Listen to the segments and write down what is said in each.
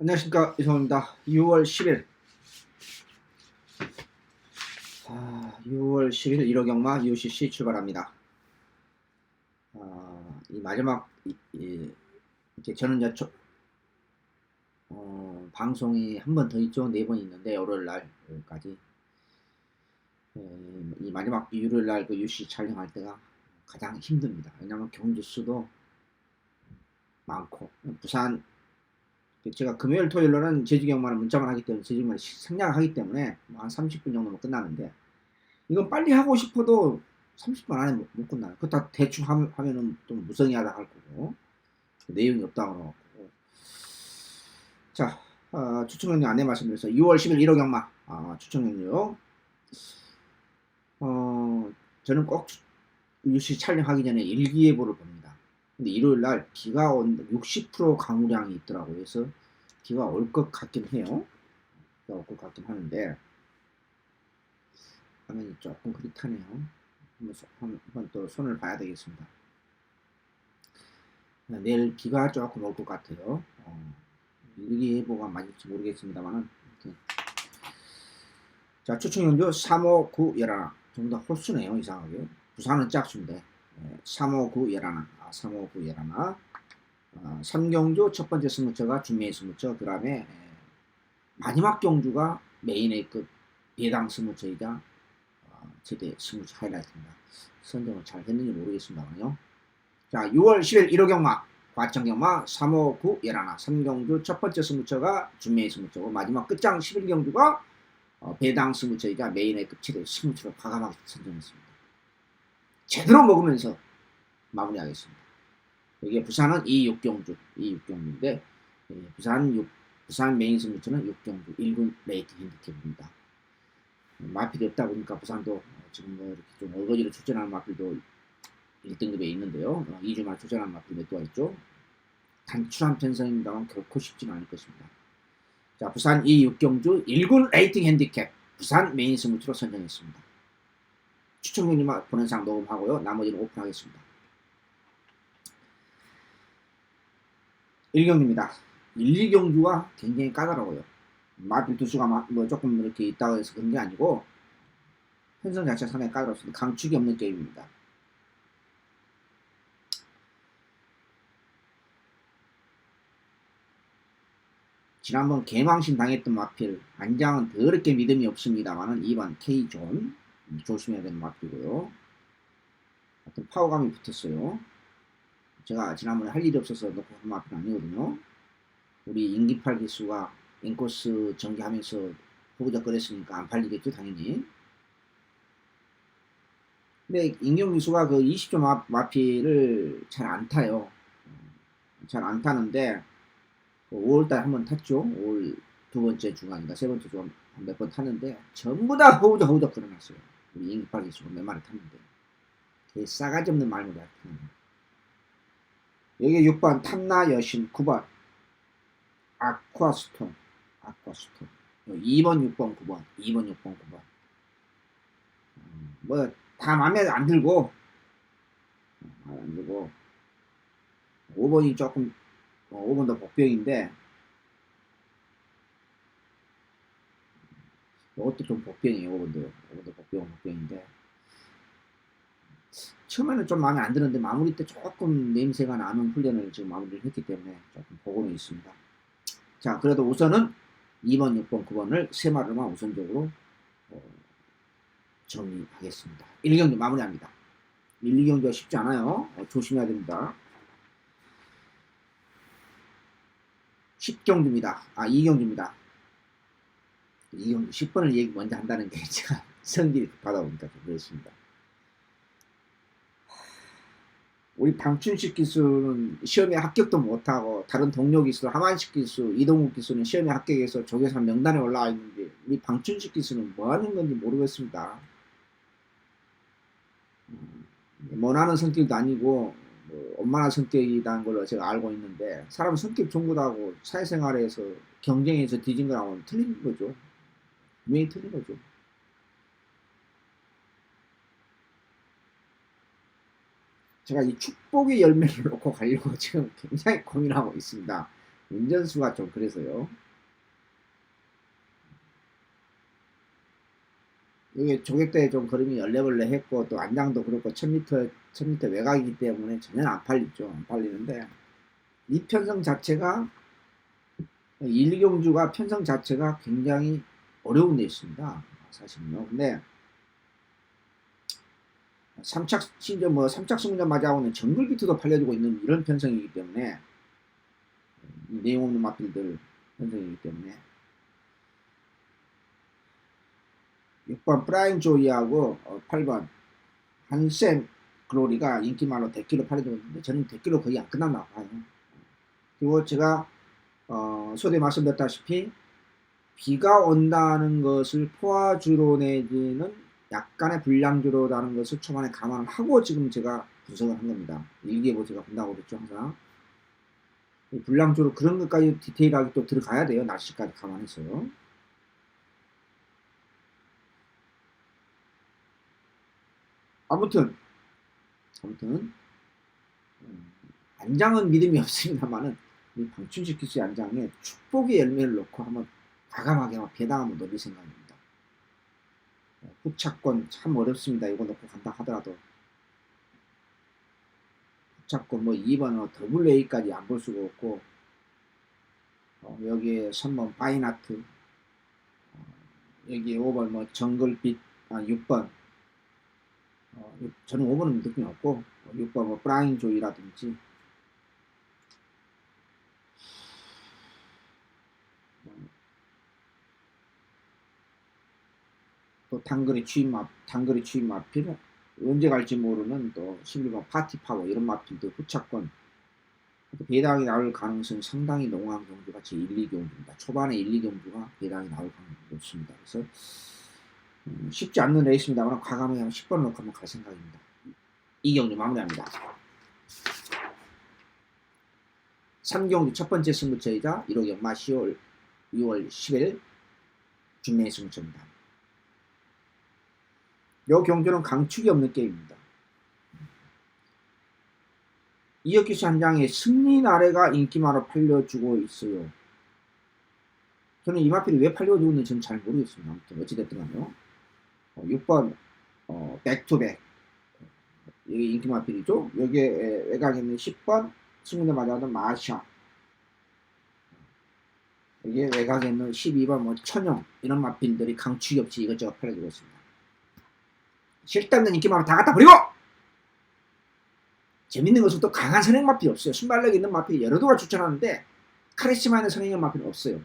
안녕하십니까, 이성입니다. 6월 10일 6월 10일 1호 경마 UCC 출발합니다. 이 마지막 이제 저는 방송이 한 번 더 있죠. 4번 있는데 월요일 날까지 이 마지막 일요일 날 그 UCC 촬영할 때가 가장 힘듭니다. 왜냐하면 경주 수도 많고 부산 제가 금요일 토요일로는 제주 경마를 문자만 하기 때문에 제주 경마를 생략을 하기 때문에 한 30분 정도면 끝나는데 이건 빨리 하고 싶어도 30분 안에 못 끝나요. 그렇다 대충 하면은 좀 무성의하다 할 거고 내용이 없다 그러고. 자, 추천연료 안내 말씀드려서 6월 10일 1호 경마 추천연료 저는 꼭 UC 촬영하기 전에 일기예보를 봅니다. 근데 일요일 날 비가 온다 60% 강우량이 있더라고요. 그래서 비가 올 것 같긴 해요. 비가 올 것 같긴 하는데 화면이 조금 그릿하네요. 한번 또 손을 봐야 되겠습니다. 내일 비가 조금 올 것 같아요. 일기예보가 맞을지 모르겠습니다만은. 자, 추천연주 359 11 전부 다 홀수네요. 이상하게 부산은 짝수인데 359 11 359 11 3경주 첫 번째 스무처가 준메이 스무처, 그 다음에 마지막 경주가 메인 A급 예당 스무처이자 제대 스무처 하이라이트입니다. 선정을 잘 했는지 모르겠습니다만요. 자, 6월 10일 1호 경마 과천경마 359 11 3경주 첫 번째 스무처가 준메이 스무처고 마지막 끝장 11경주가 배당 스무처이자 메인 A급 최대 스무처로 과감하게 선정했습니다. 제대로 먹으면서 마무리하겠습니다. 이게 부산은 2육경주인데 부산 메인 스무처는 6경주 1군 레이트 핸디캡입니다. 마필이 없다 보니까 부산도 지금 뭐 이렇게 좀 어거지로 출전하는 마필도 1등급에 있는데요. 2주만 출전하는 마필 몇 도가 있죠. 단출한 편성입니다만 결코 쉽지는 않을 것입니다. 자, 부산 2육경주 1군 레이팅 핸디캡 부산 메인 스무처로 선정했습니다. 추천경님 보낸상 녹음하고요. 나머지는 오픈하겠습니다. 1경주입니다. 1, 2경주가 굉장히 까다로워요. 마필 두수가 뭐 조금 이렇게 있다고 해서 그런 게 아니고 편성 자체가 상당히 까다롭습니다. 강축이 없는 게임입니다. 지난번 개망신 당했던 마필 안장은 더럽게 믿음이 없습니다만은 2번 K존 조심해야 되는 마필이고요. 하여튼 파워감이 붙었어요. 제가 지난번에 할 일이 없어서 놓고 한 마필 아니거든요. 우리 임기팔 기수가 인코스 전개하면서 후보적거렸으니까 안 팔리겠죠, 당연히. 근데 임경 기수가 그 20조 마필을 잘 안 타요. 잘 안 타는데 5월달에 한번 탔죠. 5월 두 번째 주간인가 세 번째 주간 몇 번 탔는데 전부 다 허우적 걸어놨어요. 우리 임기팔 기수가 몇 마리 탔는데 되게 싸가지 없는 말입니다. 여기 6번 탐나 여신, 9번 아쿠아스톤 2번 6번 9번 2번 6번 9번 뭐 다 마음에 안 들고 5번이 조금 5번도 복병인데 이것도 좀 복병이에요. 5번도 복병인데 처음에는 좀 마음에 안 드는데 마무리 때 조금 냄새가 나는 훈련을 지금 마무리를 했기 때문에 조금 보고는 있습니다. 자, 그래도 우선은 2번 6번 9번을 세 마리만 우선적으로 정리하겠습니다. 1경기 마무리합니다. 1, 2경기가 쉽지 않아요. 조심해야 됩니다. 10경기입니다. 2경기입니다. 2경기 10번을 얘기 먼저 한다는 게 제가 성질이 받아보니까 좀 그렇습니다. 우리 방춘식 기수는 시험에 합격도 못하고 다른 동료 기수, 하만식 기수, 이동국 기수는 시험에 합격해서 조계산 명단에 올라와 있는데 우리 방춘식 기수는 뭐 하는 건지 모르겠습니다. 원하는 성격도 아니고 원만한 성격이라는 걸로 제가 알고 있는데 사람 성격 좋은 거하고 사회생활에서 경쟁에서 뒤진 거랑은 틀린 거죠. 분명히 틀린 거죠. 제가 이 축복의 열매를 놓고 가려고 지금 굉장히 고민하고 있습니다. 운전수가 좀 그래서요. 이게 조객대에 좀 걸음이 열레벌레 했고 또 안장도 그렇고 1000m 외곽이기 때문에 전혀 안 팔리죠. 안 팔리는데 이 편성 자체가 일경주가 편성 자체가 굉장히 어려운 데 있습니다. 사실은요. 근데 심지어 뭐 삼착승문자 맞아오는 정글비트도 팔려주고 있는 이런 편성이기 때문에 내용 없는 마필들 편성이기 때문에 6번 프라임 조이하고 8번 한센 글로리가 인기말로 데킬로 팔려주고 있는데 저는 데킬로 거의 안 끝났나 봐요. 그리고 제가 소대 말씀드렸다시피 비가 온다는 것을 포화주로 내지는 약간의 불량주로라는 것을 초반에 감안을 하고 지금 제가 분석을 한 겁니다. 일기예보 제가 본다고 그랬죠, 항상. 불량주로 그런 것까지 디테일하게 또 들어가야 돼요. 날씨까지 감안해서요. 아무튼 안장은 믿음이 없습니다만은 이 방춘식기수의 안장에 축복의 열매를 놓고 한번 과감하게 배당 한번 넣을 생각입니다. 후차권 참 어렵습니다. 이거 놓고 간다 하더라도 후차권 뭐 2번 WA까지 안 볼 수가 없고 여기에 3번 파인아트 여기 5번 뭐 정글빛 6번 저는 5번은 느낌이 없고 6번 뭐 브라인 조이라든지 또 당근의 취임 마필 언제 갈지 모르는 또 11번 파티 파워 이런 마필도 후차권 배당이 나올 가능성이 상당히 농후한 경주가 제 1, 2경주입니다. 초반에 1, 2경주가 배당이 나올 가능성이 높습니다. 그래서 쉽지 않는 레이스입니다만 과감하게 한 10번 놓고 한번 갈 생각입니다. 이 경주 마무리합니다. 3경주 첫 번째 승부처이자 1호 경마 6월 10일 준매 승부처입니다. 이 경주는 강축이 없는 게임입니다. 이혁기수 한 장에 승리 나래가 인기마로 팔려주고 있어요. 저는 이 마필이 왜 팔려주고 있는지 저는 잘 모르겠습니다. 아무튼 어찌됐든 6번 백투백 여기 인기 마필이죠. 여기에 외곽에 있는 10번 승문에 맞아던 마샤 여기에 외곽에 있는 12번 뭐 천영 이런 마필들이 강축이 없이 이것저것 팔려주고 있습니다. 쓸데없는 인기마로 다 갖다 버리고 재밌는 것은 또 강한 선행 마필이 없어요. 순발력 있는 마필이 여러 도가 추천하는데 카리스마 있는 선행형 마필은 없어요.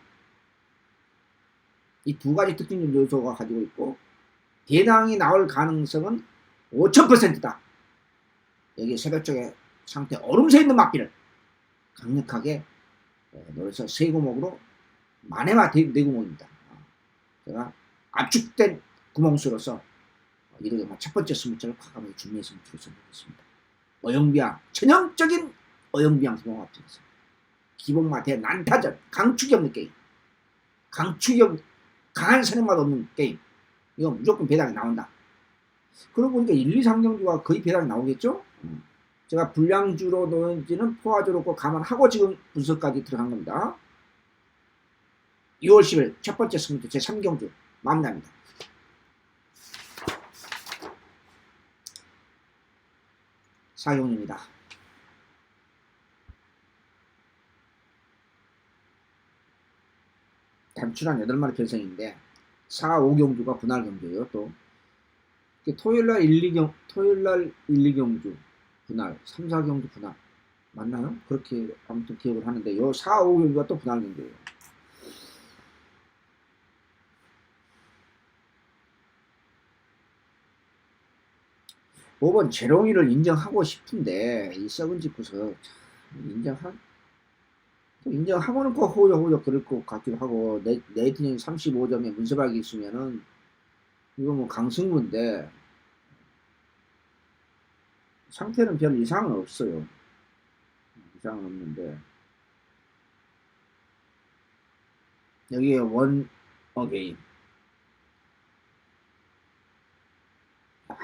이 두 가지 특징 요소가 가지고 있고 대당이 나올 가능성은 5000%다. 여기 새벽 쪽에 상태 얼음새 있는 마필을 강력하게 노려서 세구멍으로 만회와 대구멍입니다. 제가 압축된 구멍수로서 이렇게 첫 번째 승부처를 과감하게 준비해 승부처로 선택했습니다. 어영비양 전형적인 어영비양 구멍 앞쪽에서 기본마 대난타전 강축이 없는 게임 강축이 없는 강한 선행맛 없는 게임 이거 무조건 배당이 나온다. 그러고 보니까 1, 2, 3경주가 거의 배당이 나오겠죠? 제가 불량주로 넣은지는 포화주로 꼭 감안하고 지금 분석까지 들어간 겁니다. 6월 10일 첫 번째 승부처 제3경주 마무리합니다. 사용입니다. 단출한 8마리 편성인데 4, 5경주가 분할 경주예요. 또 토요일날 1, 2경주 분할 3, 4경주 분할 맞나요? 그렇게 아무튼 기억을 하는데 요 4, 5경주가 또 분할 경주예요. 5번 재롱이를 인정하고 싶은데 이 썩은 짓구석 인정하고는 꼭 호적 그럴 것 같기도 하고 레이팅이 35점에 문서박이 있으면은 이거 뭐 강승부인데 상태는 별 이상은 없어요. 이상은 없는데 여기에 원 어게인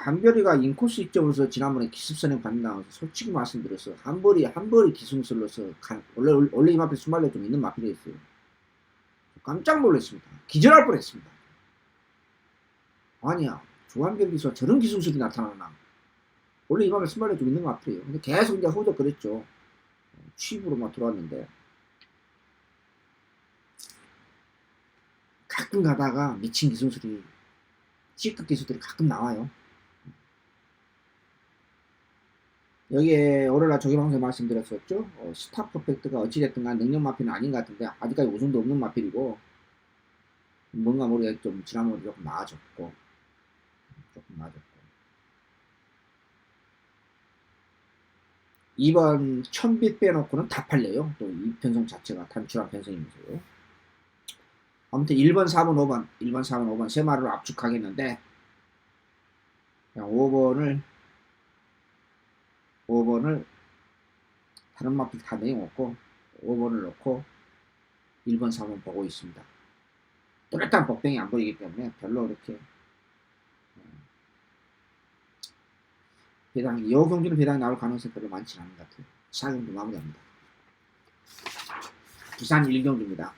한별이가 인코스 입점으로서 지난번에 기습선행 받는다고 솔직히 말씀드려서 한벌이 기승술로서 원래 이 마필 순발력 좀 있는 마필이었어요. 깜짝 놀랐습니다. 기절할 뻔했습니다. 아니야, 조한별 기수가 저런 기승술이 나타나나. 원래 이 마필 순발력 좀 있는 마필이에요. 근데 계속 이제 허덕거렸죠. 취입으로만 들어왔는데 가끔 가다가 미친 기술들이 C급 기술들이 가끔 나와요. 여기에 오늘날 조기방송에 말씀드렸었죠. 스타 퍼펙트가 어찌됐든 간 능력 마필은 아닌 것 같은데 아직까지 우승도 없는 마필이고 뭔가 모르게 좀 지난번에 조금 나아졌고 이번 1000빛 빼놓고는 다 팔려요. 또 이 편성 자체가 단출한 편성이면서요. 아무튼 1번, 4번, 5번 1번, 4번, 5번 세 마리로 압축하겠는데 5번을 다른 마필 다 내용없고 5번을 넣고 1번, 4번 보고 있습니다. 뚜렷한 복병이 안 보이기 때문에 별로 이렇게 배당이 여경주는 배당이 나올 가능성이 별로 많지 않은 것 같아요. 4경주 마무리합니다. 부산 1경주입니다.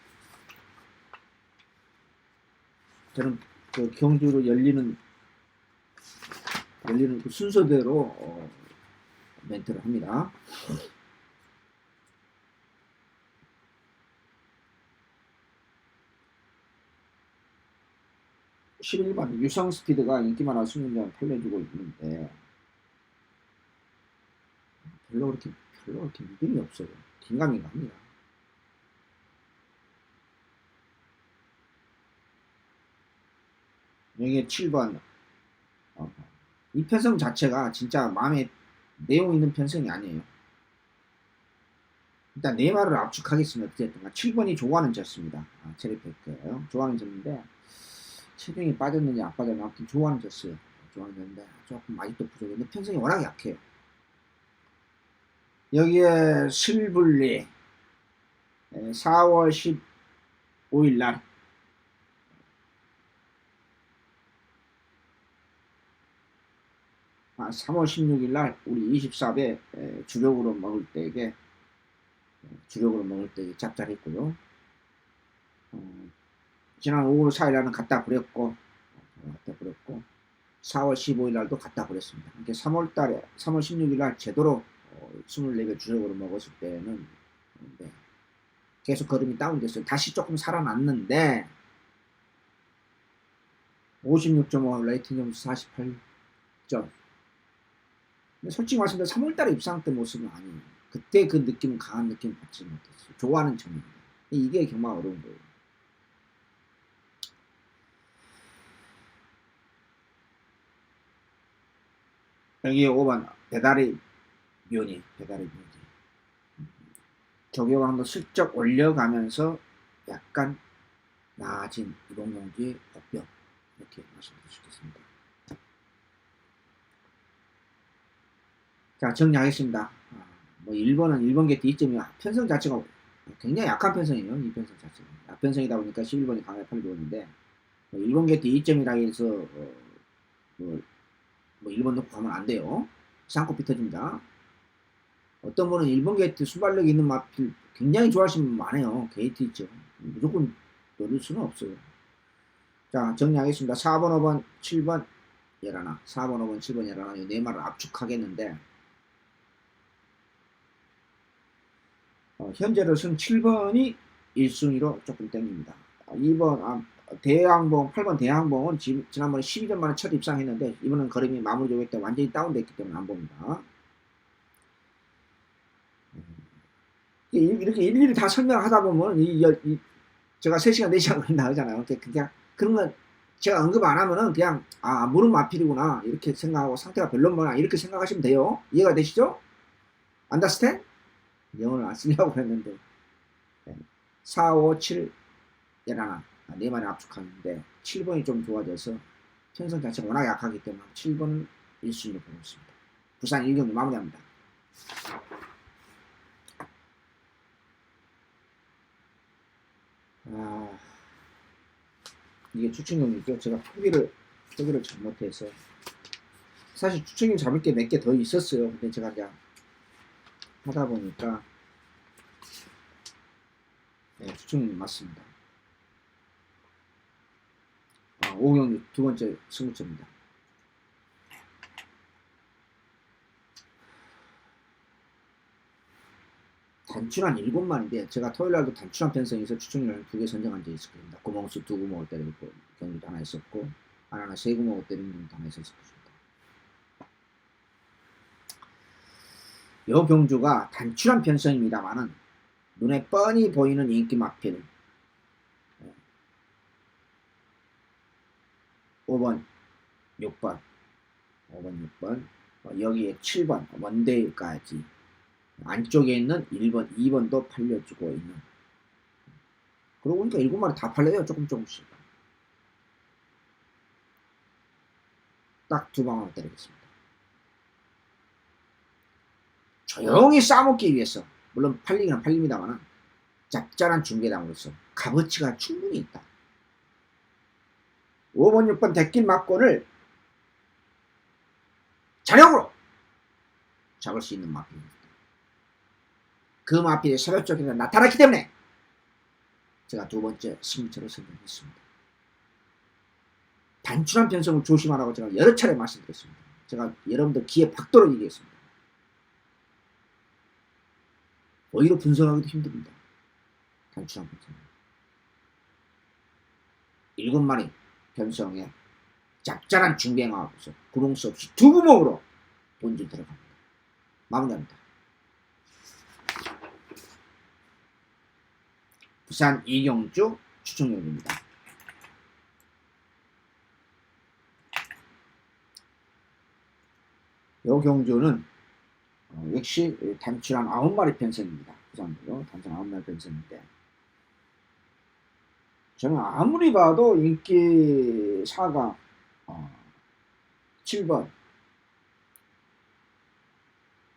저는 그 경주로 열리는 그 순서대로 멘트를 합니다. (11번) 유성 스피드가 인기 많아 수능장 팔려주고 있는데 별로 그렇게 믿음이 없어요. 긴가민가 합니다. 여기에 7번 이 편성 자체가 진짜 마음에 내용 있는 편성이 아니에요. 일단 네 마리를 압축하겠습니다. 어쨌든 7번이 좋아하는 졌습니다. 체리팩트예요. 좋아하는 졌는데 체중이 빠졌는지 안 빠졌는지 아무튼 좋아하는 졌어요. 좋아하는 졌는데 조금 아직도 부족한데 편성이 워낙 약해요. 여기에 실분리 4월 15일 날 3월 16일 날 우리 24배 주력으로 먹을 때에 짭짤했고요. 지난 5월 4일 날은 갖다 버렸고 4월 15일 날도 갖다 버렸습니다. 이렇게 3월 16일 날 제대로 24배 주력으로 먹었을 때는 계속 걸음이 다운됐어요. 다시 조금 살아났는데 56.5 레이팅 점수 48점. 근데 솔직히 말씀드려 3월달에 입상 때 모습은 아니에요. 그때 그 느낌은 강한 느낌 받지 못했어요. 좋아하는 점입니다. 이게 정말 어려운 거예요. 여기 5번 배달의 묘니 조교강도 슬쩍 올려가면서 약간 나아진 이동경주의 복병 이렇게 말씀드릴 수 있겠습니다. 자, 정리하겠습니다. 뭐 1번 게티 2점이 편성 자체가 굉장히 약한 편성이에요. 이 편성 자체가 약편성이다 보니까 11번이 강하게 팔려오는데 1번 게티 2점이라 해서 뭐 1번 넣고 가면 안 돼요. 쌍코 비터줍니다. 어떤 분은 1번 게이트 수발력 있는 마필 굉장히 좋아하시는 분 많아요. 게이트 있죠. 무조건 넣을 수는 없어요. 자, 정리하겠습니다. 4번, 5번, 7번 열하나 4번, 5번, 7번 열하나 이 네 마를 압축하겠는데 현재로서는 7번이 1순위로 조금 땡깁니다. 2번 대항봉 8번 대항봉은 지난번에 12년 만에 첫 입상했는데 이번은 걸음이 마무리되고 있다 완전히 다운됐기 때문에 안 봅니다. 이렇게 일일이 다 설명하다 보면 제가 3시간 4시간 걸린다 하잖아요. 그냥 그런 건 제가 언급 안 하면은 그냥 무릎 마필이구나 이렇게 생각하고 상태가 별로구나 이렇게 생각하시면 돼요. 이해가 되시죠? 안더스탠? 영어를 안 쓰려고 했는데 4, 5, 7 11 네 마리 압축하는데 7번이 좀 좋아져서 편성 자체가 워낙 약하기 때문에 7번을 1순위로 보고 있습니다. 부산 1경기 마무리합니다. 이게 추천경이죠. 제가 표기를 잘못해서 사실 추천님 잡을 게 몇 개 더 있었어요. 근데 제가 이제 하다 보니까 네, 추천님 맞습니다. 오경주 두 번째 승부처입니다. 단출한 7마리인데 제가 토요일날도 단출한 편성에서 추천을 2개 선정한 적이 있을 겁니다. 구멍수 2구멍을 때리고 경기도 하나 있었고 하나는 3구멍을 때리는 경기도 하나 있었습니다. 이 경주가 단출한 편성입니다만은 눈에 뻔히 보이는 인기 마필 5번, 6번, 5번, 6번 여기에 7번 원데이까지 안쪽에 있는 1번, 2번도 팔려주고 있는 그러고 보니까 7마리 다 팔려요. 조금씩 딱 2방울 때리겠습니다. 조용히 싸먹기 위해서 물론 팔리기는 팔립니다만 짭짤한 중계당으로서 값어치가 충분히 있다. 5번, 6번 대길 막권을 자력으로 잡을 수 있는 마필입니다. 그 마필이 새벽 쪽에서 나타났기 때문에 제가 2번째 승부처를 선정했습니다. 단출한 편성을 조심하라고 제가 여러 차례 말씀드렸습니다. 제가 여러분들 귀에 박도록 얘기했습니다. 오히려 분석하기도 힘듭니다. 단출한 편성. 7마리 편성에 짭짤한 중갱하고서 구멍수 없이 2구멍으로 본질 들어갑니다. 마무리합니다. 부산 이경주 추천경주입니다. 이 경주는 역시 단출한 9마리 편성입니다. 부산으로 단출한 9마리 편성인데 저는 아무리 봐도 인기 4강 7번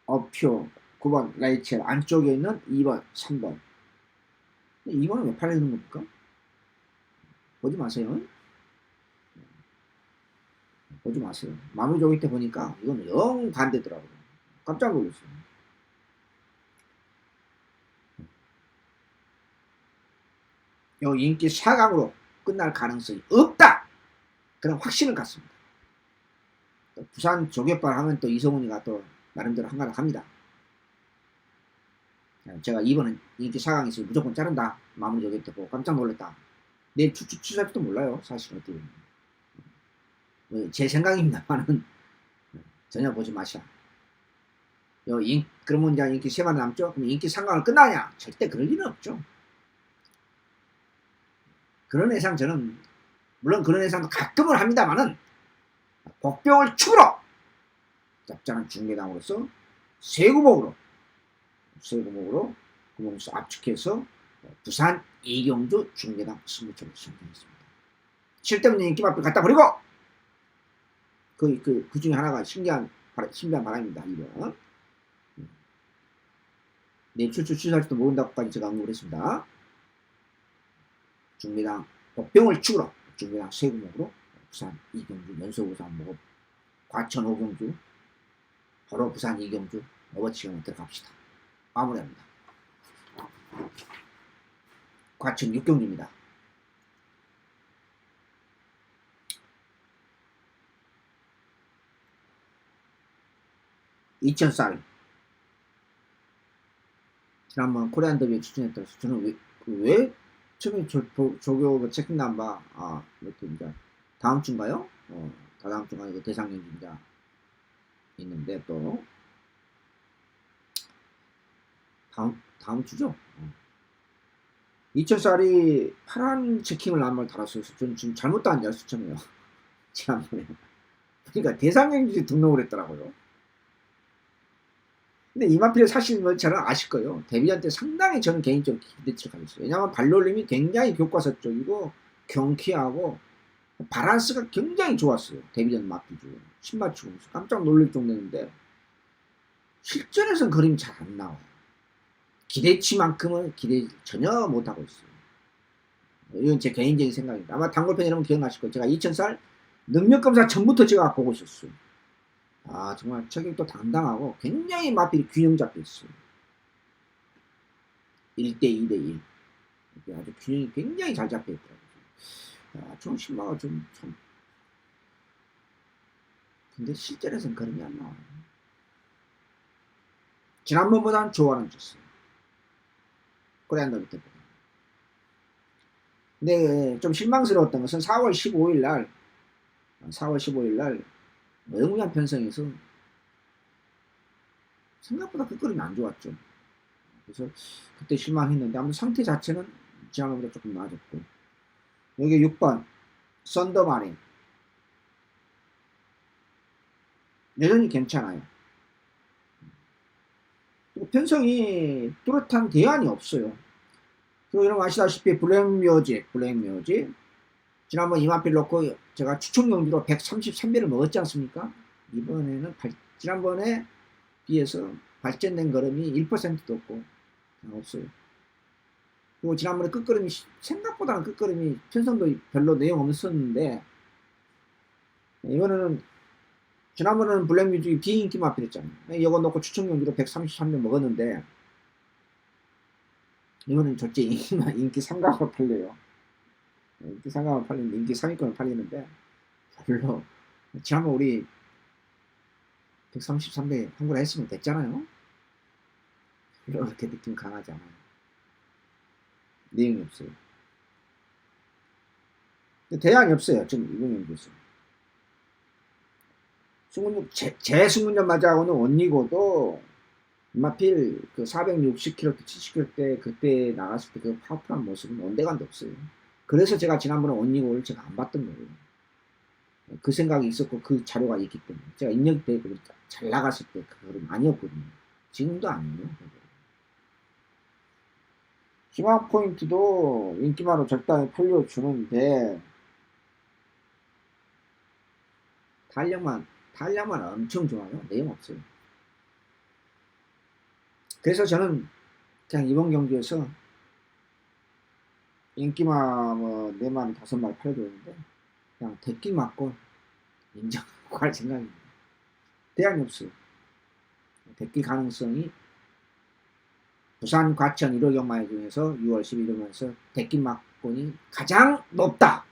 어표 9번 라이첼 안쪽에 있는 2번 3번 2번은 왜 팔리는 겁니까? 보지 마세요. 보지 마세요. 마무리 조기 때 보니까 이건 영 반대더라고요. 깜짝 놀랐어요. 요 인기 4강으로 끝날 가능성이 없다. 그런 확신을 갖습니다. 부산 조개발 하면 또 이성훈이가 또 나름대로 한가닥 합니다. 제가 2번은 인기 4강에서 무조건 자른다. 마무리 조개 때 보고 깜짝 놀랐다. 내일 추출할지도 몰라요. 사실은 어떻게 제 생각입니다만은 전혀 보지 마셔. 그러면 이제 인기 3마리 남죠? 그럼 인기 3강을 끝나냐? 절대 그럴 리는 없죠. 그런 예상 저는 물론 그런 예상도 가끔은 합니다만은 복병을 축으로 짭짤한 중계당으로서 세구멍으로 구멍수 압축해서 부산 이경주 중계당 승부처를 선정했습니다. 7대문 인기 마필 갖다 버리고 그 중에 하나가 신기한 바람입니다. 2번. 내일 출시할지도 모른다고까지 제가 언급을 했습니다. 중계당 복병을 축으로 중계당 세구멍으로 부산 이경주 연소부산 모급 과천 오경주 바로 부산 이경주 오버치경으로 들어갑시다. 마무리합니다. 과천 6경주입니다. 이천쌀 지난번 코리안 더비에 추천했더라. 저는 왜 처음에 조교 체킹 남바 이렇게 이제 다음 주인가요? 다다음 주가 이거 대상경주 이제 있는데 또 다음 주죠. 이천쌀이 파란 체킹을 남발 달았어요. 저는 지금 잘못도 안 잘 수천해요. 지난번에 그러니까 대상경주 등록을 했더라고요. 근데 이마필의 사실 저는 아실 거예요. 데뷔전 때 상당히 저는 개인적으로 기대치를 가지고 있어요. 왜냐하면 발놀림이 굉장히 교과서적이고 경쾌하고 바란스가 굉장히 좋았어요. 데뷔전 마필 중에 신맞추고 깜짝 놀랄 정도인데 실전에서는 그림이 잘 안 나와요. 기대치만큼은 기대 전혀 못하고 있어요. 이건 제 개인적인 생각입니다. 아마 단골팬 여러분 기억나실 거예요. 제가 이천쌀 능력검사 전부터 제가 보고 있었어요. 아, 정말 체격도 당당하고 굉장히 마필이 균형 잡혀 있어요. 1대 2대 1. 아주 균형이 굉장히 잘 잡혀 있더라고요. 아, 좀 신마가 좀 참. 근데 실전에서는 그런 게 안 나와요. 지난번보다는 조화는 좋어요. 그랜더비 때보다. 근데 좀 실망스러웠던 것은 4월 15일 날 영무장 편성에서 생각보다 그 그림이 안 좋았죠. 그래서 그때 실망했는데 아무튼 상태 자체는 지난번보다 조금 나아졌고, 여기 6번 썬더마린 여전히 괜찮아요. 편성이 뚜렷한 대안이 없어요. 그리고 여러분 아시다시피 블랙묘지 지난번 이마필 놓고 제가 추천 경주로 133배를 먹었지 않습니까? 이번에는 지난번에 비해서 발전된 걸음이 1%도 없고 없어요. 그리고 지난번에 끝걸음이 생각보다는 끝걸음이 편성도 별로 내용 없었는데, 이번에는 지난번에는 블랙뮤직이 비인기 마필했잖아요. 이거 놓고 추천 경주로 133배 먹었는데, 이번엔 절제 인기 3강으로 팔려요. 인기 3강으로 팔리는데, 인기 3위권을 팔리는데 별로, 지난번 우리 133배 한구라 했으면 됐잖아요. 별로 그렇게 느낌 강하지 않아요. 내용이 없어요. 대안이 없어요. 지금 이번 연구에서. 재승문전 맞아하고는 원리고도 마필 그 460km, 70km 때 그때 나갔을 때 그 파워풀한 모습은 온데간도 없어요. 그래서 제가 지난번에 원리고를 제가 안 봤던 거예요. 그 생각이 있었고 그 자료가 있기 때문에 제가 인력 때 잘 나갔을 때 그거는 아니었거든요. 지금도 아니에요. 희망 포인트도 인기만으로 적당히 팔려주는데 탄력만 엄청 좋아요. 내용 없어요. 그래서 저는 그냥 이번 경기에서 인기만 뭐 4마리 5마리 팔려줬는데 그냥 대끼 맞고 인정하고 할 생각입니다. 대안이 없어요. 대끼 가능성이 부산 과천 1호 경마회 중에서 6월 11일면서 대끼 막권이 가장 높다.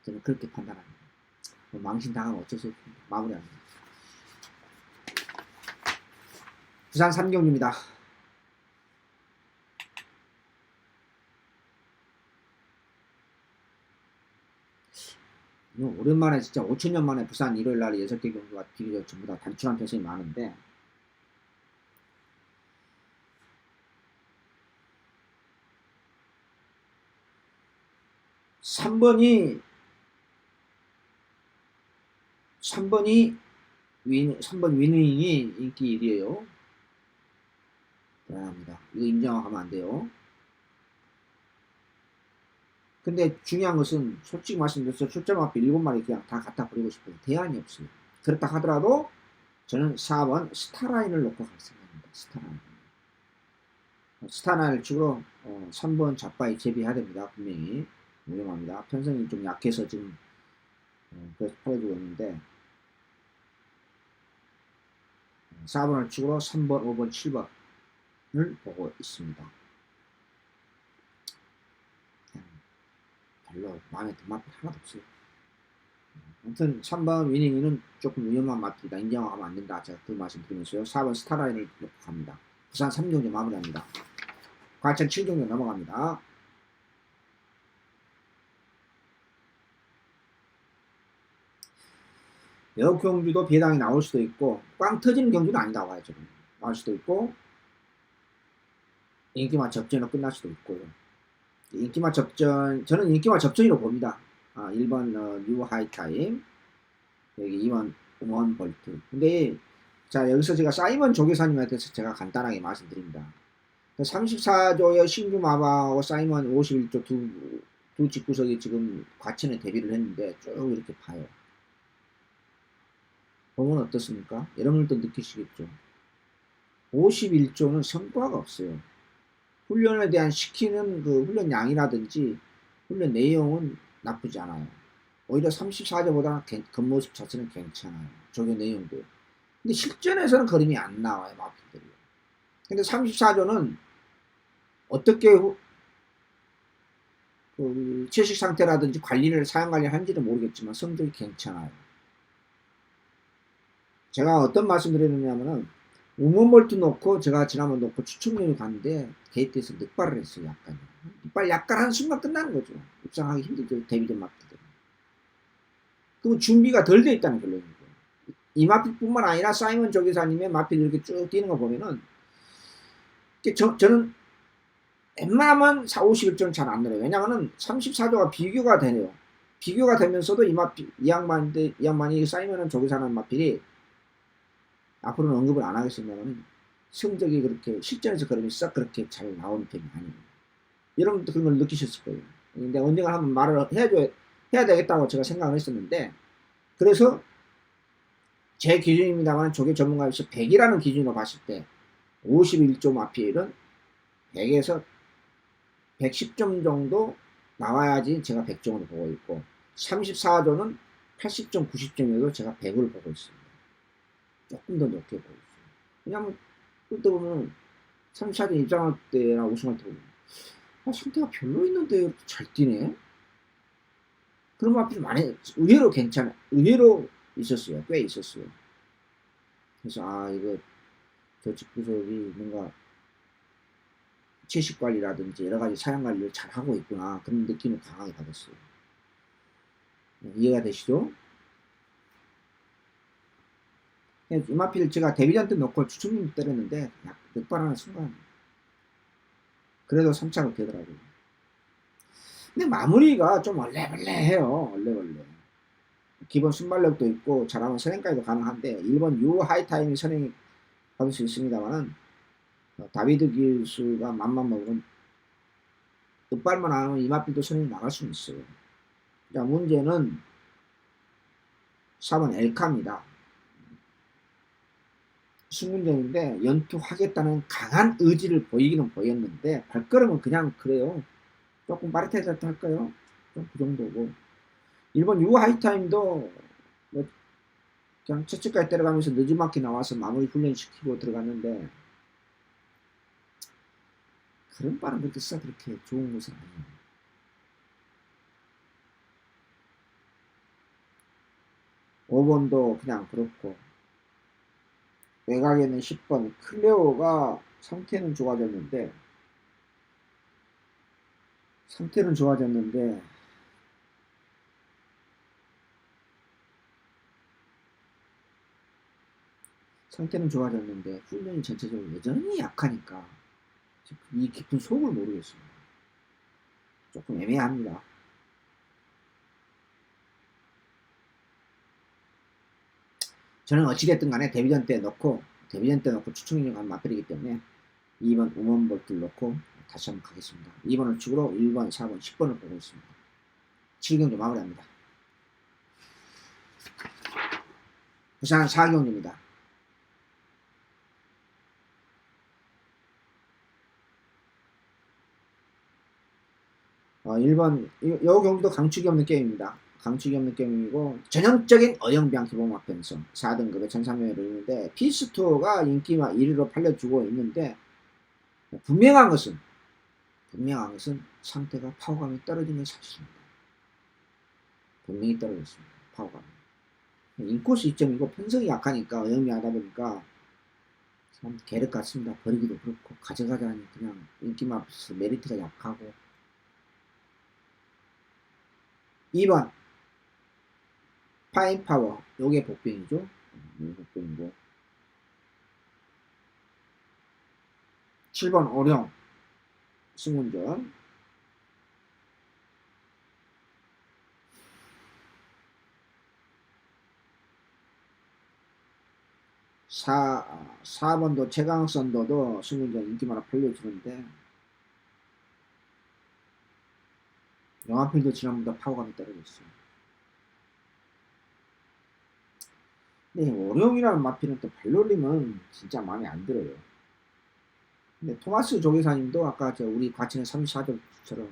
저는 그렇게 판단합니다. 망신당하면 어쩔 수 없습니다. 마무리합니다. 부산 3경주입니다. 오랜만에 진짜 5천년 만에 부산 일요일날 6개 경주가 비교적 전부 다 단출한 편성이 많은데, (3번이) (3번) 위닝이 인기 1위에요. 대단합니다. 이거 인정하면 안 돼요. 근데 중요한 것은 솔직히 말씀드려서 출전 앞에 7마리 그냥 다 갖다 버리고 싶어요. 대안이 없어요. 그렇다 하더라도 저는 4번 스타라인을 놓고 갈 생각입니다. 스타라인을 치고 3번 잡바이 재비해야 됩니다. 분명히 위험합니다. 편성이 좀 약해서 지금 그래서 팔아주고 있는데, 4번을 치고 3번, 5번, 7번을 보고 있습니다. 별로 마음에 든 맛이 하나도 없어요. 아무튼 3번 위닝이는 조금 위험한 맛이다. 인정하면 안 된다. 제가 그 말씀 드리면서요. 4번 스타라인을 놓고 갑니다. 부산 3경주 마무리합니다. 과천 7경주 넘어갑니다. 여 경주도 배당이 나올 수도 있고, 꽝 터지는 경주는 아니다 와야죠. 나올 수도 있고, 인기만 접전으로 끝날 수도 있고요. 인기만 접전, 저는 인기만 접전으로 봅니다. 1번 뉴 하이타임, 여기 2번 원 볼트. 근데 자, 여기서 제가 사이먼 조교사님에 대해서 제가 간단하게 말씀드립니다. 34조의 신규 마방하고 사이먼 51조 두 집구석이 지금 과천에 데뷔를 했는데 쭉 이렇게 봐요. 보면 어떻습니까? 여러분들도 느끼시겠죠. 51조는 성과가 없어요. 훈련에 대한 시키는 그 훈련 양이라든지 훈련 내용은 나쁘지 않아요. 오히려 34조보다 겉모습 자체는 괜찮아요. 조교 내용도. 근데 실전에서는 그림이 안 나와요, 마필들이. 근데 34조는 어떻게 그 채식 상태라든지 관리를 사용 관리를 한지는 모르겠지만 성적이 괜찮아요. 제가 어떤 말씀 드리느냐면은 우먼볼트 놓고 제가 지난번 놓고 추첨용이 갔는데 게이트에서 늑발을 했어요. 약간 늑발 약간 한 순간 끝나는 거죠. 입상하기 힘들죠. 데뷔된 마필들. 그럼 준비가 덜 돼 있다는 결론이고 이 마필뿐만 아니라 사이먼 조교사님의 마필 이렇게 쭉 뛰는 거 보면은 저는 웬만하면 4, 51조는 잘 안 늘어요. 왜냐하면 34조가 비교가 되네요. 비교가 되면서도 이 양반이 사이먼 조교사는 마필이 앞으로는 언급을 안 하겠습니다만 성적이 그렇게 실전에서 그림이 싹 그렇게 잘 나오는 편이 아니에요. 여러분도 그런 걸 느끼셨을 거예요. 근데 언젠가 한번 말을 해야 되겠다고 제가 생각을 했었는데 그래서 제 기준입니다만 조교 전문가에서 100이라는 기준으로 봤을 때 51조 마필은 100에서 110점 정도 나와야지 제가 100점으로 보고 있고 34조는 80점, 90점이어도 제가 100을 보고 있습니다. 조금 더 높게 보고 있어요. 왜냐하면 그때 보면 34조 입장할 때나 우승할 때 보면 상태가 별로 있는데 잘 뛰네? 그런 마필이 많이 의외로 괜찮아. 의외로 있었어요. 꽤 있었어요. 그래서 이거 저 집구석이 뭔가 채식 관리라든지 여러 가지 사양 관리를 잘 하고 있구나 그런 느낌을 강하게 받았어요. 이해가 되시죠? 이마필 제가 데뷔전 때 넣고 추천님 때렸는데 약 늑발하는 순간 그래도 3차가 되더라고요. 근데 마무리가 좀 얼레벌레해요. 얼레벌레. 기본 순발력도 있고 잘하면 선행까지도 가능한데 1번 유 하이타임이 선행이 받을 수 있습니다만은 다비드 기수가 맘만 먹으면 늑발만 안 하면 이마필도 선행이 나갈 수는 있어요. 자, 문제는 4번 엘카입니다. 순문제인데 연투하겠다는 강한 의지를 보이기는 보였는데 발걸음은 그냥 그래요. 조금 빠릿해졌다 할까요? 좀 그 정도고 1번 유 하이타임도 뭐 그냥 채찍까지 때려가면서 늦지막히 나와서 마무리 훈련시키고 들어갔는데 그런 바람 그렇게 썩 그렇게 좋은 것은 아니에요. (5번도) 그냥 그렇고 외곽에는 10번 클레오가 상태는 좋아졌는데 상태는 좋아졌는데 훈련이 전체적으로 여전히 약하니까 이 깊은 속을 모르겠습니다. 조금 애매합니다. 저는 어찌됐든 간에 데뷔전 때 넣고 추천인형 한 마필이기 때문에 2번 우먼볼트를 넣고 다시 한번 가겠습니다. 2번을 축으로 1번, 4번, 10번을 보고 있습니다. 7경기 마무리합니다. 부산 4경기입니다. 1번 이 경기도 강축이 없는 게임입니다. 강축이 없는 게임이고 전형적인 어영비양 기본 앞편성 4등급의 1300을 있는데 피스토어가 인기가 1위로 팔려주고 있는데 분명한 것은 상태가 파워감이 떨어지는 사실입니다. 분명히 떨어졌습니다. 파워감이. 인코스 2점이고 편성이 약하니까 어영비하다 보니까 참 계륵 같습니다. 버리기도 그렇고 가져가자니 그냥 인기만 앞서 메리트가 약하고 2번 파인파워 요게 복병이죠. 복병이고 7번 오령 승문전 4번도 최강선도도 승문전 인기 많아 팔려주는데 영화필도 지난보다 파워감이 떨어졌어요. 근데 오령이라는 마필은 또 발놀림은 진짜 마음에 안 들어요. 근데 토마스 조계사님도 아까 우리 과치는 34점처럼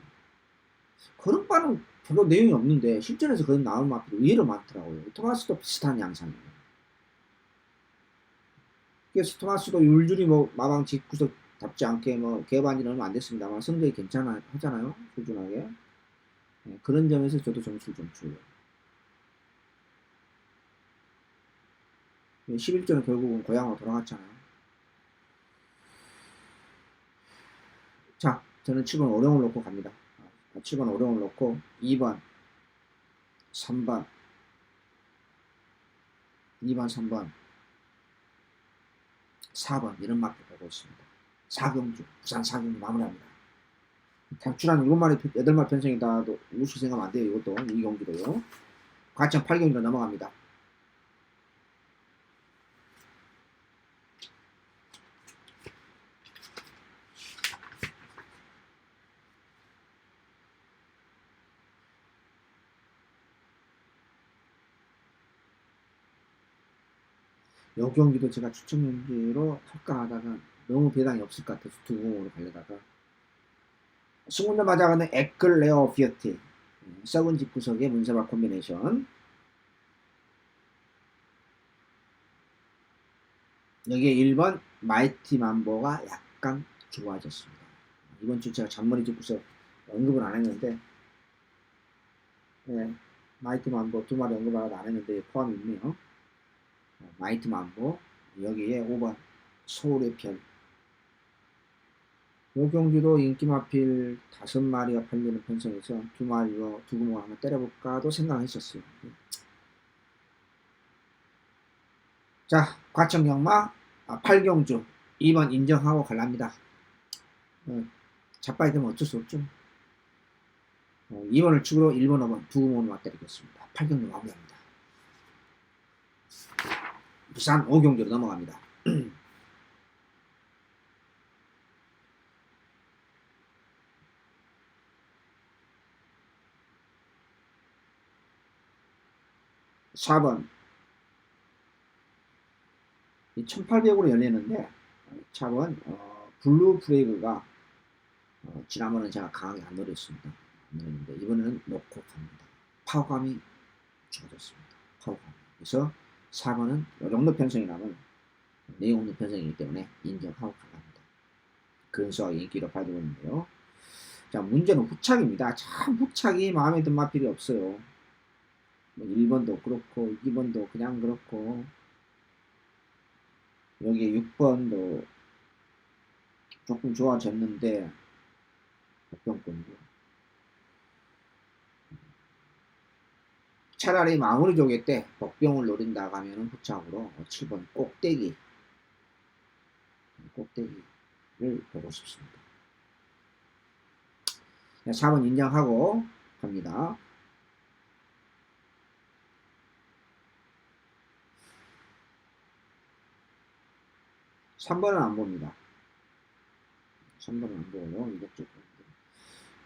그런 바는 별로 내용이 없는데 실전에서 그런 나오는 마필이 의외로 많더라고요. 토마스도 비슷한 양상이에요. 그래서 토마스도 율준이 뭐 마방 직구석답지 않게 뭐 개반이 얼마 안 됐습니다만 성적이 괜찮아 하잖아요. 꾸준하게. 네, 그런 점에서 저도 점수를 좀 줘요. 11조는 결국은 고향으로 돌아갔잖아요. 자, 저는 7번 오령을 놓고 갑니다. 7번 오령을 놓고 2번, 3번, 2번, 3번, 4번 이런 마크 보고 있습니다. 사경주, 부산 사경주 마무리합니다. 단출한 7마리, 8마리 편성이다도 우수 생각하면 안 돼요. 이것도, 이 경기도요. 과천 8경기로 넘어갑니다. 요 경기도 제가 추천 경기로 할까 하다가 너무 배당이 없을 것 같아서 두 공으로 가려다가 승운전 맞아가는 에클레어 피어티 썩은 집 구석의 문세발 콤비네이션 여기에 1번 마이티 만보가 약간 좋아졌습니다. 이번 주 제가 잔머리 집 구석 언급을 안 했는데 네, 마이티 만보 두 마리 언급을 안 했는데 포함이 있네요. 마이티 만보 여기에 5번 서울의 별 요 경기도 인기 마필 5마리가 팔리는 편성에서 2마리로 두 구멍을 한번 때려볼까도 생각했었어요. 자, 과천 경마 8경주 2번 인정하고 갈랍니다. 자빠이 되면 어쩔 수 없죠. 2번을 축으로 1번, 5번 두 구멍을 맞때리겠습니다. 8경주 마무리합니다. 부산 5경주로 넘어갑니다. 4번 1800으로 열리는데 4번 블루 프레이그가 지난번은 제가 강하게 안 노렸습니다. 안 노렸는데 이번에는 놓고 갑니다. 파워감이 좋아졌습니다. 파워감. 그래서 4번은 이 정도 편성이라면 내용 없는 편성이기 때문에 인정하고 갑니다. 근소하게 인기로 봐주고 있는데요. 자, 문제는 후착입니다. 참 후착이 마음에 든 마필이 없어요. 뭐 1번도 그렇고 2번도 그냥 그렇고 여기에 6번도 조금 좋아졌는데 복병권도 차라리 마무리 조개 때 복병을 노린다고 하면 후착으로 7번 꼭대기를 보고 싶습니다. 4번 인정하고 갑니다. 3번은 안 봅니다. 3번은 안 보고요. 이것저것.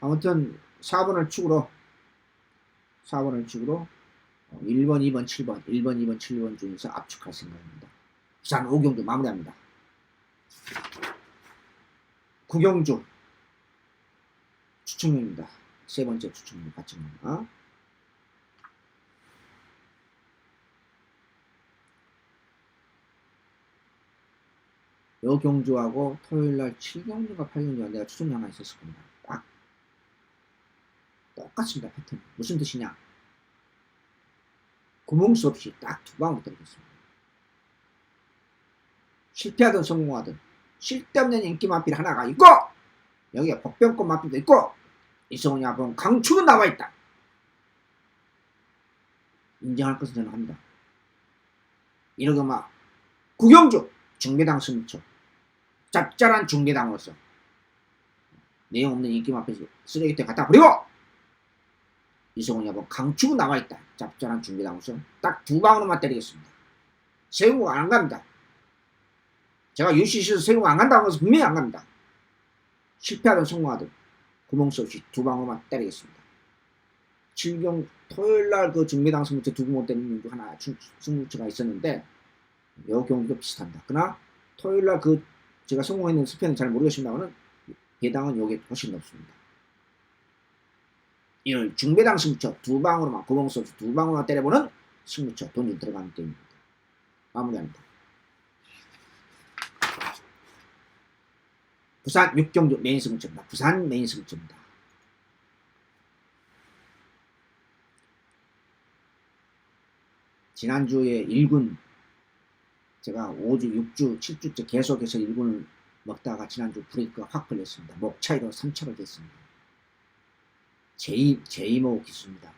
아무튼 4번을 축으로 1번, 2번, 7번 1번, 2번, 7번 중에서 압축할 생각입니다. 부산 5경주 마무리합니다. 9경주 추천입니다. 세 번째 추천입니다. 같이입니다. 요 경주하고 토요일날 7경주가 8경주가 내가 추천이 하나 있었을 겁니다. 딱 똑같습니다. 패턴. 무슨 뜻이냐? 구멍 수 없이 딱 두 방울 때리겠습니다. 실패하든 성공하든 쓸데없는 인기 마필 하나가 있고 여기에 복병권 마필도 있고 이성훈이 앞으로 강축은 나와있다. 인정할 것은 저는 합니다. 이러고 막 구경주 중배당 승리초 짭짤한 중배당으로서 내용 없는 인기 마필 쓰레기통에 갖다 버리고 이성훈이 앞으로 강축은 나와있다. 짭짤한 중배당으로서 딱 두 방으로만 때리겠습니다. 세우고 안 갑니다. 제가 UCC에서 세우고 안 간다고 해서 분명히 안 갑니다. 실패하든 성공하든 구멍 수 없이 두 방울만 때리겠습니다. 7경 토요일날 그 중매당 승부처 두 구멍 때리는 게 하나 승부처가 있었는데 요 경기도 비슷합니다. 그러나 토요일날 그 제가 성공했는 스편은 잘 모르겠습니다만은 배당은 요게 훨씬 높습니다. 이런 중배당 승부처 두 방으로만 구멍 수 없이 두 방울만 때려보는 승부처 돈이 들어가는 게임입니다. 마무리합니다. 부산 육경주 메인 승부처입니다. 부산 메인 승부처입니다. 지난주에 1군 제가 5주, 6주, 7주째 계속해서 1군을 먹다가 지난주 브레이크가 확 걸렸습니다. 목 차이로 3차를 됐습니다. 제이모 기수입니다.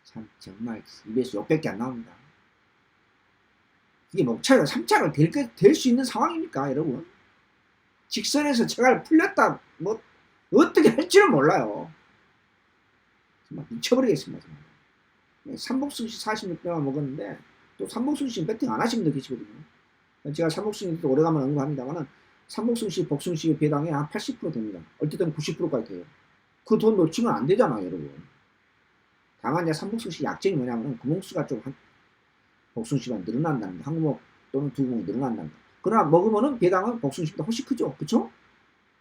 참 정말 입에서 욕밖에 안 나옵니다. 이게 목 차이로 3차를 될 수 있는 상황입니까 여러분? 직선에서 제가 풀렸다 뭐 어떻게 할지는 몰라요. 정말 미쳐버리겠습니다. 정말. 삼복승시 46배만 먹었는데 또 삼복승시 배팅 안 하시는 분들 계시거든요. 제가 삼복승시 오래가면 언급합니다만 삼복승시 복승시 배당이 한 80% 됩니다. 어떨 때는 90%까지 돼요. 그 돈 놓치면 안 되잖아요 여러분. 다만 이제 삼복승시 약점이 뭐냐면 구멍수가 좀 복승시가 늘어난다는 거. 한 구멍 또는 두 구멍 늘어난다는 거. 그러나 먹으면은 배당은 복승시보다 훨씬 크죠. 그쵸?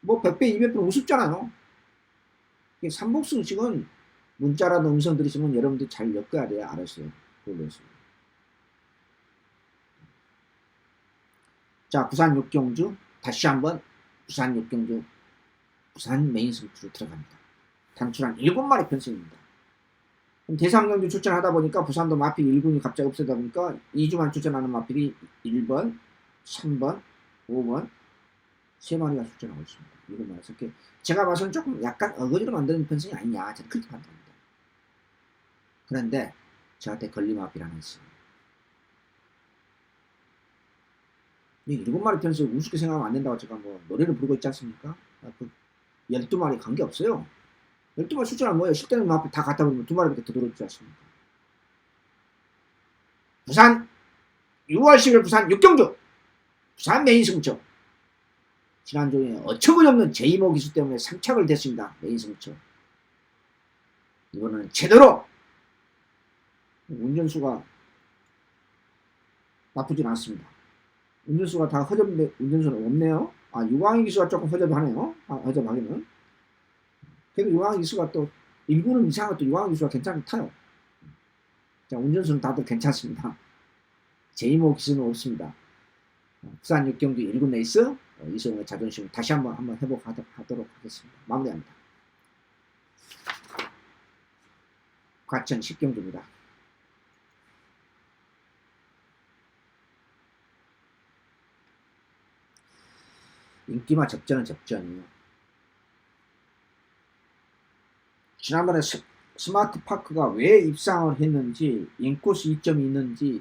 뭐 100배 200배 우습잖아요. 삼복승식은 문자라도 음성 들으시면 여러분들 잘 엮어야 돼요. 알았어요. 그걸로서. 자, 부산 육경주 다시 한번 부산 육경주 부산 메인 승부로 들어갑니다. 단출한 7마리 편승입니다. 대상경주 출전하다 보니까 부산도 마필 1군이 갑자기 없어다 보니까 2주만 출전하는 마필이 1번, 3번, 5번 3마리가 출전하고 있습니다. 7마리. 제가 봐서는 조금 약간 어거지로 만드는 편승이 아니냐. 저는 그렇게 판단합니다. 그런데 저한테 걸림 마필 하나 있어요. 이 7마리 편승 우습게 생각하면 안 된다고 제가 뭐 노래를 부르고 있지 않습니까? 그 12마리 관계없어요. 12마리 출전하면 뭐예요? 실제는 마필 다 갖다 버리면 2마리밖에 더 들어오지 않습니까? 부산 6월 10일 부산 육경주 부산 메인 승부처 지난주에 어처구니없는 제이모 기수 때문에 3착을 됐습니다. 메인 승부처 이번에는 제대로 운전수가 나쁘진 않습니다. 운전수가 다 허접인데 운전수는 없네요. 아 유광희 기수가 조금 허접하네요. 허접하기는 그래도 유광희 기수가 또 1군은 이상하고 또 유광희 기수가 괜찮게 타요. 자 운전수는 다들 괜찮습니다. 제이모 기수는 없습니다. 부산 육경주 1군 레이스 이승우의 자존심을 다시 한번 회복하도록 하겠습니다. 마무리합니다. 과천 10경주입니다. 인기마 접전은 접전이에요. 지난번에 스마트파크가 왜 입상을 했는지 인코스 이점이 있는지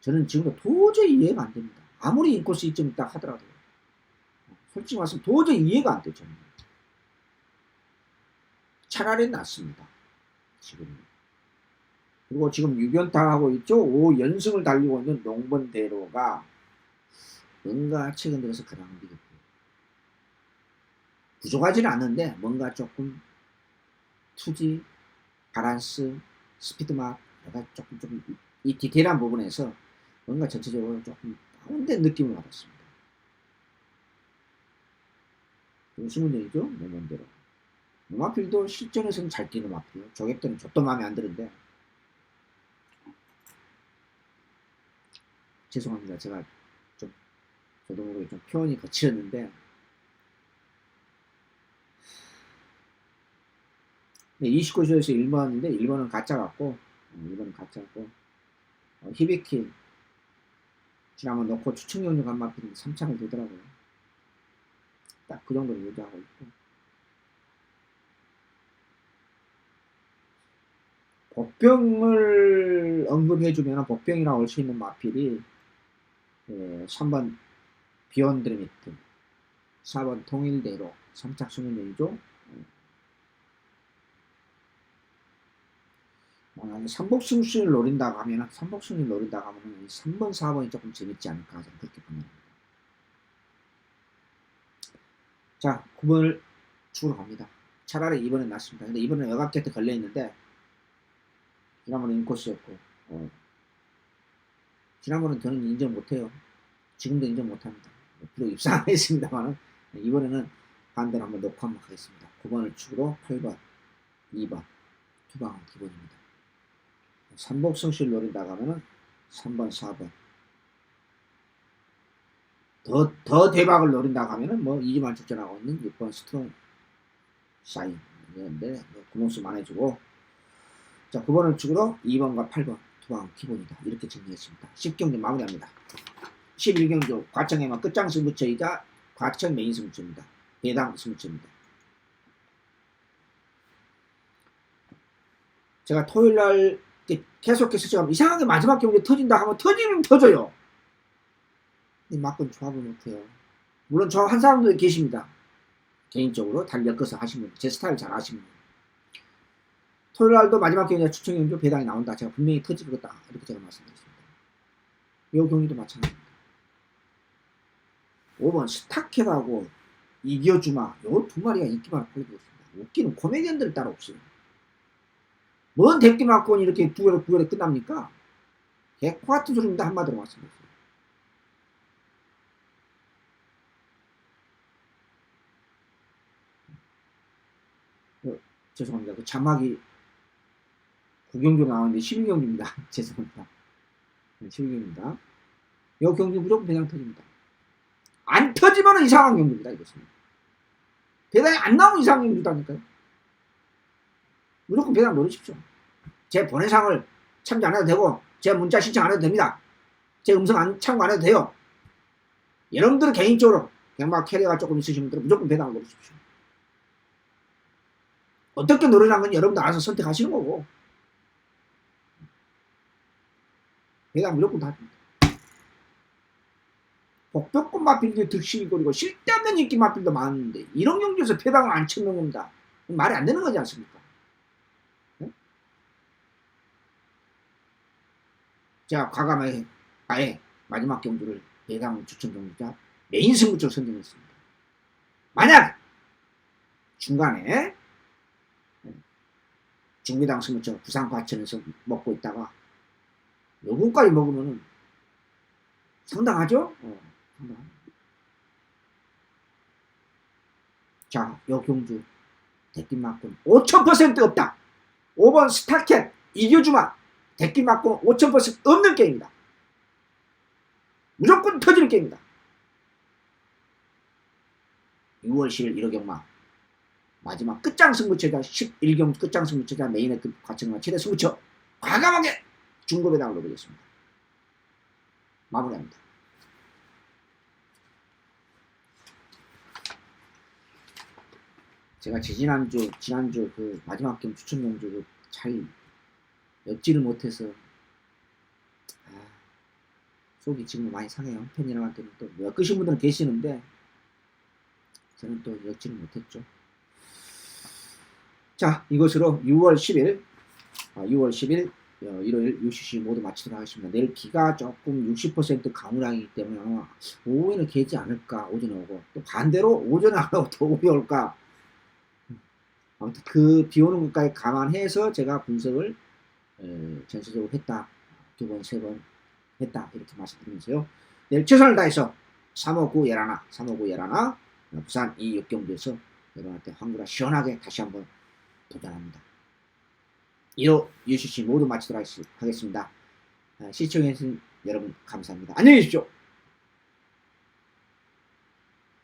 저는 지금도 도저히 이해가 안 됩니다. 아무리 인코스 이점이 있다 하더라도 솔직히 말씀 도저히 이해가 안 되죠. 차라리 낫습니다. 지금. 그리고 지금 6연타 하고 있죠. 5연승을 달리고 있는 농번대로가 뭔가 최근 들어서 그랑비겠고 부족하지는 않는데 뭔가 조금 투지, 바란스, 스피드맛 내가 조금 이 디테일한 부분에서 뭔가 전체적으로 조금 다운된 느낌을 받았습니다. 우승운전이죠. 농번대로. 농마필도 실전에서는 잘 뛰는 마필이에요. 조객들은 저도 마음에 안 드는데 죄송합니다. 제가 좀 저도 모르게 좀 표현이 거칠었는데 29조에서 1번인데 1번은 가짜 같고 1번은 가짜 같고 히비키 지난번 넣고 추측용료 간마필이 3창을 되더라고요. 딱 그 정도로 유지하고 있고 복병을 언급해주면 복병이라고 할 수 있는 마필이 3번 비욘드리미트 4번 통일대로 3착 승운전이죠. 삼복승리를 노린다고 하면 3번 4번이 조금 재밌지 않을까 저는 그렇게 봅니다. 자 9번을 추구로 갑니다. 차라리 2번은 낫습니다. 근데 2번은 여각게트 걸려있는데 지난번은 인코스였고 지난번은 저는 인정 못해요. 지금도 인정 못합니다. 비록 입상 안 했습니다만 이번에는 반대로 한번 놓고 한번 가겠습니다. 9번을 추구로 8번 2번 투방은 기본입니다. 삼복승실 노린다고 하면은 3번 4번 더 대박을 노린다고 하면은 뭐 이지만 출전하고 있는 6번 스트롱 샤인 이건데 뭐 구멍수 많아지고 자 9번을 축으로 2번과 8번 투방 기본이다 이렇게 정리했습니다. 10경주 마무리합니다. 11경주 과청에만 끝장 승부처이자 과청 메인 승부처입니다. 배당 승부처입니다. 제가 토요일날 계속해서 제가 이상하게 마지막 경기에 터진다 하면 터지면 터져요. 막건 조합을 못해요. 물론 조합 한 사람도 계십니다. 개인적으로 달리 엮어서 하시면 제 스타일 잘 아시면 토요일날도 마지막 경기에 추천 경주 배당이 나온다. 제가 분명히 터지겠다 이렇게 제가 말씀드렸습니다. 이 경기도 마찬가지입니다. 5번 스타켓하고 이겨주마 요 두 마리가 인기만 팔리고 있습니다. 웃기는 코미디언들이 따로 없어요. 뭔 대끼 맞고 이렇게 구결에 끝납니까? 개코 같은 소리입니다. 한마디로 말씀드렸어요. 죄송합니다. 그 자막이 9경주 나왔는데 12경주입니다. 죄송합니다. 12경주입니다. 이 경주 무조건 배당 터집니다. 안 터지면 이상한 경주입니다. 이것은. 배당이 안 나오면 이상한 경주다니까요. 무조건 배당 노리십시오. 제 번외상을 참조 안 해도 되고 제 문자 신청 안 해도 됩니다. 제 음성 참고 안 해도 돼요. 여러분들은 개인적으로 그냥 막 캐리어가 조금 있으신 분들은 무조건 배당을 노리십시오. 어떻게 노리라는 건 여러분들 알아서 선택하시는 거고 배당 무조건 다 줍니다. 복벽꽃 마필도 득실거리고 쓸데없는 인기 마필도 많은데 이런 경주에서 배당을 안 쳐놓는 겁니다. 말이 안 되는 거지 않습니까? 네? 제가 과감하게 아예 마지막 경주를 배당 추천 경주자 메인 승부처로 선정했습니다. 만약 중간에 중배당 승부처 부산 과천에서 먹고 있다가 요거까지 먹으면은 상당하죠? 상당합니다. 자, 요 경주 대끼만큼 5000% 없다. 5번 스타켓 이겨주마 대끼만큼 5000% 없는 게임이다. 무조건 터지는 게임이다. 6월 10일 1호 경마 마지막 끝장 승부처자 11경 끝장 승부처자 메인의 과청과 최대 승부처 과감하게 중고배당을 노리겠습니다. 마무리합니다. 제가 지난주 그 마지막 경기 추천 경주 잘 엮지를 못해서 속이 지금 많이 상해요. 팬이랑한테는 또 엮으신 분들은 계시는데 저는 또 엮지를 못했죠. 자, 이것으로 6월 10일 일요일 UCC 모두 마치도록 하겠습니다. 내일 비가 조금 60% 강우량이기 때문에 아마 오후에는 개지 않을까. 오전에 오고 또 반대로 오전에 안 오고 더 오후에 올까. 아무튼 그 비 오는 것까지 감안해서 제가 분석을 전체적으로 했다. 2번, 3번 했다. 이렇게 말씀드리면서요. 내일 최선을 다해서 359 예라나 부산 이 6경주에서 여러분한테 황구라 시원하게 다시 한번 도전합니다. 이로 UCC 모두 마치도록 하겠습니다. 시청해주신 여러분 감사합니다. 안녕히 계십시오.